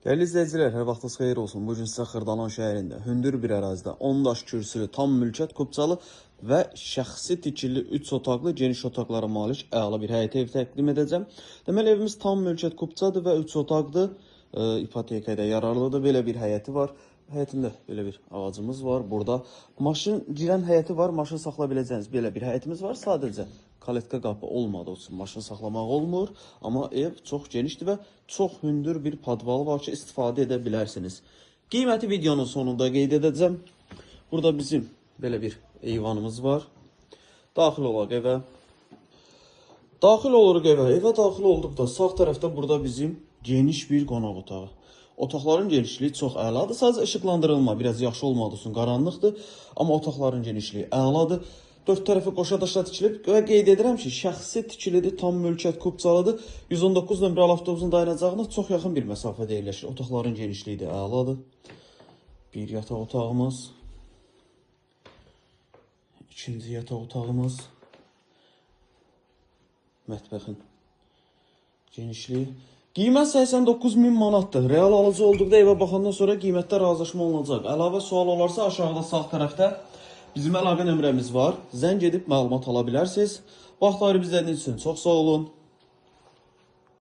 Değerli izleyiciler, her vaxtınız xeyir olsun. Bugün sizə Xırdalan şəhərində, hündür bir ərazidə 10 daş kürsülü, tam mülkiyyət kupçalı və şəxsi tikili 3 otaqlı, geniş otaqlara malik əla bir həyət ev təqdim edəcəm. Deməli, evimiz tam mülkiyyət kupçadır və 3 otaqdır. İpotekaya yararlıdır. Belə bir həyəti var. Həyətində belə bir ağacımız var. Burada maşın girən həyəti var. Maşın saxlaya biləcəyiniz belə bir həyətimiz var. Sadəcə kaletka qapı olmadığı üçün maşın saxlamaq olmur. Amma ev çox genişdir və çox hündür bir podvalı var ki, istifadə edə bilərsiniz. Qiyməti videonun sonunda qeyd edəcəm. Burada bizim belə bir eyvanımız var. Daxil olaq evə. Daxil oluruq evə. Evə daxil olduqda sağ tərəfdə burada bizim geniş bir qonaq otağı. Otaqların genişliyi çox əladır. Sadəcə işıqlandırılma biraz yaxşı olmadığı üçün qaranlıqdır. Amma otaqların genişliyi əladır. Dörd tərəfi qoşa daşla tikilib və qeyd edirəm ki, şəxsi tikilidir, tam mülkiyyət kupçalıdır. 119 nömrəli avtobusun dayanacağına çox yaxın bir məsafədə yerləşir. Otaqların genişliyi də əladır. Bir yataq otağımız. İkinci yataq otağımız. Mətbəxin genişliyi. Qiymət 89.000 manatdır. Real alıcı olduqda evə baxandan sonra qiymətdə razılaşma olunacaq. Əlavə sual olarsa aşağıda sağ tərəfdə bizim əlaqə nömrəmiz var. Zəng edib məlumat ala bilərsiniz. Vaxtları bizdən üçün çox sağ olun.